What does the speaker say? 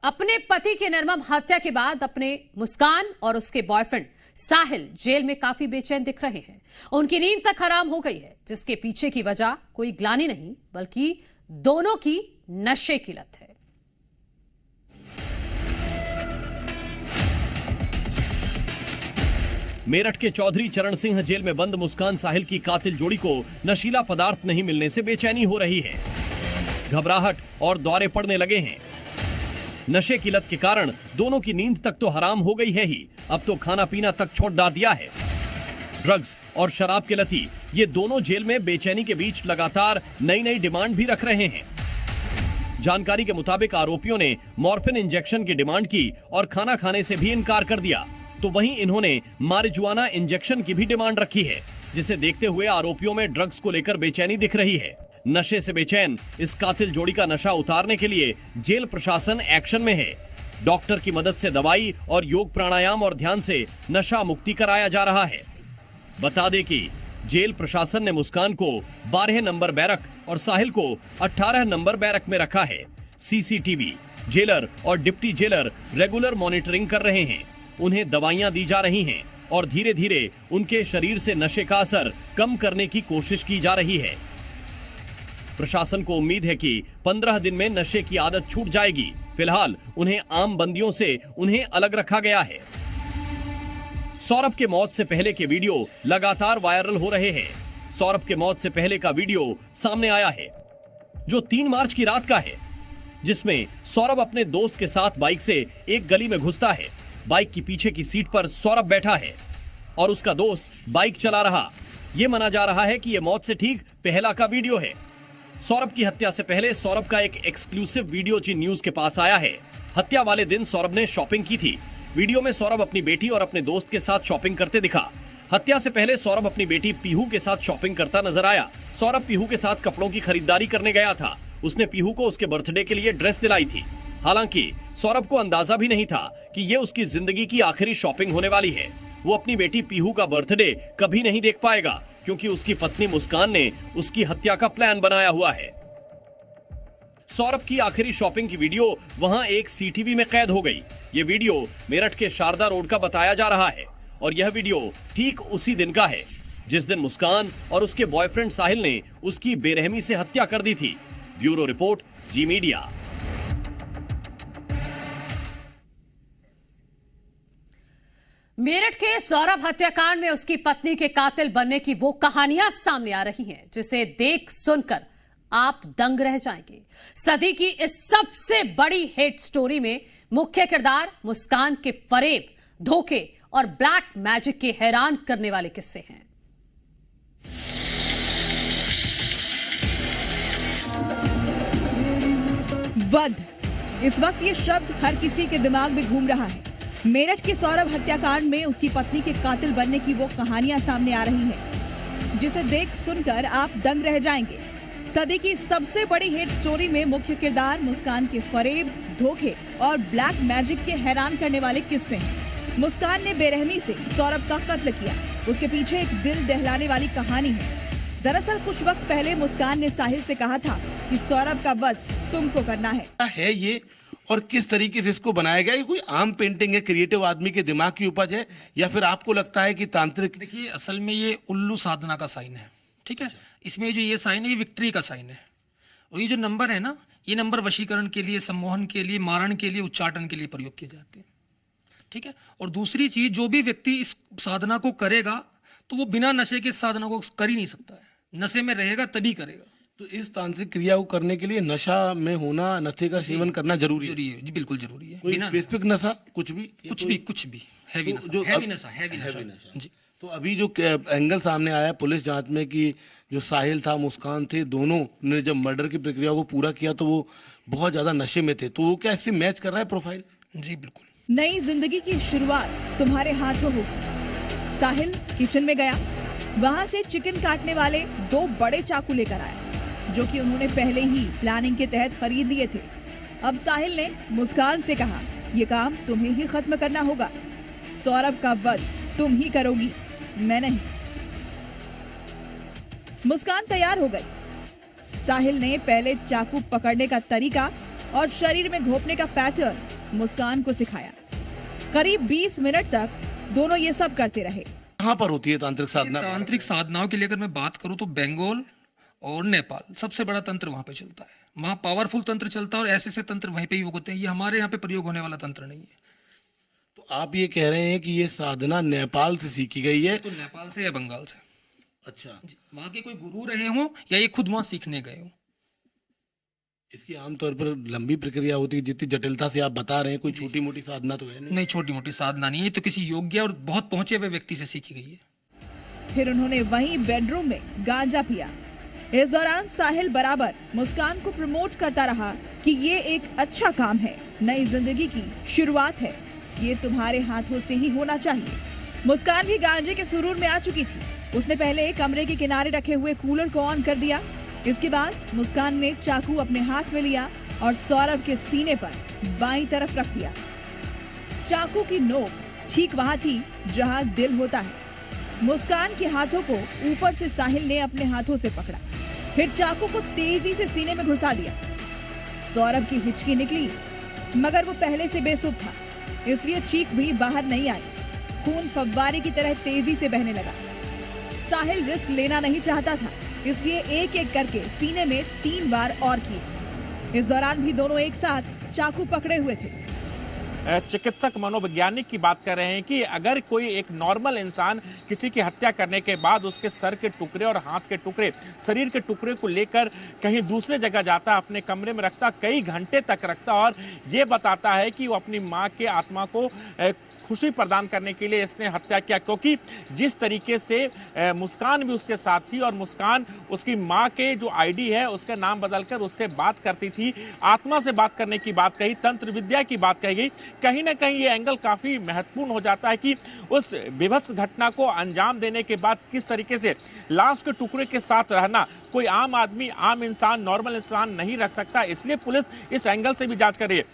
अपने पति की निर्मम हत्या के बाद अपने मुस्कान और उसके बॉयफ्रेंड साहिल जेल में काफी बेचैन दिख रहे हैं। उनकी नींद तक हराम हो गई है, जिसके पीछे की वजह कोई ग्लानि नहीं बल्कि दोनों की नशे की लत है। मेरठ के चौधरी चरण सिंह जेल में बंद मुस्कान साहिल की कातिल जोड़ी को नशीला पदार्थ नहीं मिलने से बेचैनी हो रही है। घबराहट और दौरे पड़ने लगे हैं। नशे की लत के कारण दोनों की नींद तक तो हराम हो गई है ही, अब तो खाना पीना तक छोड़ डाल दिया है। ड्रग्स और शराब के लती ये दोनों जेल में बेचैनी के बीच लगातार नई नई डिमांड भी रख रहे हैं। जानकारी के मुताबिक आरोपियों ने मॉर्फिन इंजेक्शन की डिमांड की और खाना खाने से भी इनकार कर दिया, तो वहीं इन्होंने मारिजुआना इंजेक्शन की भी डिमांड रखी है, जिसे देखते हुए आरोपियों में ड्रग्स को लेकर बेचैनी दिख रही है। नशे से बेचैन इस कातिल जोड़ी का नशा उतारने के लिए जेल प्रशासन एक्शन में है। डॉक्टर की मदद से दवाई और योग प्राणायाम और ध्यान से नशा मुक्ति कराया जा रहा है। बता दें कि जेल प्रशासन ने मुस्कान को 12 नंबर बैरक और साहिल को 18 नंबर बैरक में रखा है। सीसीटीवी, जेलर और डिप्टी जेलर रेगुलर मॉनिटरिंग कर रहे हैं। उन्हें दवाइयां दी जा रही हैं और धीरे धीरे उनके शरीर से नशे का असर कम करने की कोशिश की जा रही है। प्रशासन को उम्मीद है कि 15 दिन में नशे की आदत छूट जाएगी। फिलहाल उन्हें आम बंदियों से उन्हें अलग रखा गया है। सौरभ के मौत से पहले के वीडियो लगातार वायरल हो रहे हैं। सौरभ के मौत से पहले का वीडियो सामने आया है, जो 3 मार्च की रात का है, जिसमें सौरभ अपने दोस्त के साथ बाइक से एक गली में घुसता है। बाइक की पीछे की सीट पर सौरभ बैठा है और उसका दोस्त बाइक चला रहा। यह माना जा रहा है कि यह मौत से ठीक पहला का वीडियो है। सौरभ की हत्या से पहले सौरभ का एक एक्सक्लूसिव वीडियो जी न्यूज के पास आया है। हत्या वाले दिन सौरभ ने शॉपिंग की थी। वीडियो में सौरभ अपनी बेटी और अपने दोस्त के साथ शॉपिंग करते दिखा। हत्या से पहले सौरभ अपनी बेटी पीहू के साथ शॉपिंग करता नजर आया। सौरभ पीहू के साथ कपड़ों की खरीदारी करने गया था। उसने पीहू को उसके बर्थडे के लिए ड्रेस दिलाई थी। हालांकि सौरभ को अंदाजा भी नहीं था कि यह उसकी जिंदगी की आखिरी शॉपिंग होने वाली है। वो अपनी बेटी पीहू का बर्थडे कभी नहीं देख पाएगा, क्योंकि उसकी पत्नी मुस्कान ने उसकी हत्या का प्लान बनाया हुआ है। सौरभ की आखिरी शॉपिंग की वीडियो वहां एक सीटीवी में कैद हो गई। ये वीडियो मेरठ के शारदा रोड का बताया जा रहा है और यह वीडियो ठीक उसी दिन का है जिस दिन मुस्कान और उसके बॉयफ्रेंड साहिल ने उसकी बेरहमी से हत्या कर दी थी। ब्यूरो रिपोर्ट, जी मीडिया। मेरठ के सौरभ हत्याकांड में उसकी पत्नी के कातिल बनने की वो कहानियां सामने आ रही हैं, जिसे देख सुनकर आप दंग रह जाएंगे। सदी की इस सबसे बड़ी हिट स्टोरी में मुख्य किरदार मुस्कान के फरेब, धोखे और ब्लैक मैजिक के हैरान करने वाले किस्से हैं। वध, इस वक्त ये शब्द हर किसी के दिमाग में घूम रहा है। मेरठ के सौरभ हत्याकांड में उसकी पत्नी के कातिल बनने की वो कहानियां सामने आ रही हैं, जिसे देख सुनकर आप दंग रह जाएंगे। सदी की सबसे बड़ी हिट स्टोरी में मुख्य किरदार मुस्कान के फरेब, धोखे और ब्लैक मैजिक के हैरान करने वाले किस्से हैं। मुस्कान ने बेरहमी से सौरभ का कत्ल किया, उसके पीछे एक दिल दहलाने वाली कहानी है। दरअसल कुछ वक्त पहले मुस्कान ने साहिल से कहा था कि सौरभ का वध तुमको करना है ये, और किस तरीके से इसको बनाया गया? ये कोई आम पेंटिंग है, क्रिएटिव आदमी के दिमाग की उपज है, या फिर आपको लगता है कि तांत्रिक? देखिए, असल में ये उल्लू साधना का साइन है, ठीक है। इसमें जो ये साइन है, ये विक्ट्री का साइन है। और ये जो नंबर है ना, ये नंबर वशीकरण के लिए, सम्मोहन के लिए, मारण के लिए, उच्चाटन के लिए प्रयोग किए जाते हैं, ठीक है। और दूसरी चीज, जो भी व्यक्ति इस साधना को करेगा तो वो बिना नशे के साधना को कर ही नहीं सकता है। नशे में रहेगा तभी करेगा। तो इस तांत्रिक क्रिया को करने के लिए नशा में होना, नशे का सेवन करना जरूरी है? जी, बिल्कुल जरूरी है। बिना स्पेसिफिक नशा, कुछ भी हैवी नशा जी। तो अभी जो एंगल सामने आया पुलिस जांच में कि जो साहिल था, मुस्कान थे, दोनों ने जब मर्डर की प्रक्रिया को पूरा किया तो वो बहुत ज्यादा नशे में थे, तो वो क्या इससे मैच कर रहा है प्रोफाइल? जी बिल्कुल। नई जिंदगी की शुरुआत तुम्हारे हाथों होगी। साहिल किचन में गया, वहां से चिकन काटने वाले 2 बड़े चाकू लेकर आया, जो कि उन्होंने पहले ही प्लानिंग के तहत खरीद लिए थे। अब साहिल ने मुस्कान से कहा, ये काम तुम्हें ही खत्म करना होगा। सौरभ का वध तुम ही करोगी, मैं नहीं। मुस्कान तैयार हो गई। साहिल ने पहले चाकू पकड़ने का तरीका और शरीर में घोंपने का पैटर्न मुस्कान को सिखाया। करीब 20 मिनट तक दोनों ये सब करते रहे। कहाँ पर होती है तांत्रिक साधना? तांत्रिक साधनाओं के लिए अगर मैं बात करूं तो बंगाल और नेपाल सबसे बड़ा तंत्र वहां पे चलता है। वहां पावरफुल तंत्र चलता है और ऐसे तंत्र वहीं पे ही होते हैं। ये हमारे यहाँ पे प्रयोग होने वाला तंत्र नहीं है। तो आप ये कह रहे हैं कि ये साधना नेपाल से सीखी गई है? तो नेपाल से या बंगाल से। अच्छा, वहां के कोई गुरु रहे हों या ये खुद वहां सीखने गए हों। इसकी आमतौर पर लंबी प्रक्रिया होती है, जितनी जटिलता से आप बता रहे हैं, कोई छोटी मोटी साधना तो है नहीं? नहीं, छोटी मोटी साधना नहीं है, तो किसी योग्य और बहुत पहुंचे हुए व्यक्ति से सीखी गई है। फिर उन्होंने वहीं बेडरूम में गांजा पिया। इस दौरान साहिल बराबर मुस्कान को प्रमोट करता रहा कि ये एक अच्छा काम है, नई जिंदगी की शुरुआत है, ये तुम्हारे हाथों से ही होना चाहिए। मुस्कान भी गांजे के सुरूर में आ चुकी थी। उसने पहले कमरे के किनारे रखे हुए कूलर को ऑन कर दिया। इसके बाद मुस्कान ने चाकू अपने हाथ में लिया और सौरभ के सीने पर बाईं तरफ रख दिया। चाकू की नोक ठीक वहां थी जहां दिल होता है। मुस्कान के हाथों को ऊपर से साहिल ने अपने हाथों से पकड़ा, फिर चाकू को तेजी से सीने में घुसा दिया। सौरभ की हिचकी निकली, मगर वो पहले से बेसुध था, इसलिए चीख भी बाहर नहीं आई। खून फव्वारे की तरह तेजी से बहने लगा। साहिल रिस्क लेना नहीं चाहता था, इसलिए एक एक करके सीने में 3 बार और किए। इस दौरान भी दोनों एक साथ चाकू पकड़े हुए थे। चिकित्सक मनोवैज्ञानिक की बात कर रहे हैं कि अगर कोई एक नॉर्मल इंसान किसी की हत्या करने के बाद उसके सर के टुकड़े और हाथ के टुकड़े, शरीर के टुकड़े को लेकर कहीं दूसरे जगह जाता, अपने कमरे में रखता, कई घंटे तक रखता और ये बताता है कि वो अपनी माँ के आत्मा को खुशी प्रदान करने के लिए इसने हत्या किया। क्योंकि जिस तरीके से मुस्कान भी उसके साथ थी और मुस्कान उसकी माँ के जो आईडी है उसका नाम बदलकर उससे बात करती थी, आत्मा से बात करने की बात कही, तंत्र विद्या की बात कही गई। कहीं ना कहीं ये एंगल काफी महत्वपूर्ण हो जाता है कि उस विभत्स घटना को अंजाम देने के बाद किस तरीके से लाश के टुकड़े के साथ रहना कोई आम आदमी, आम इंसान, नॉर्मल इंसान नहीं रख सकता। इसलिए पुलिस इस एंगल से भी जांच कर रही है।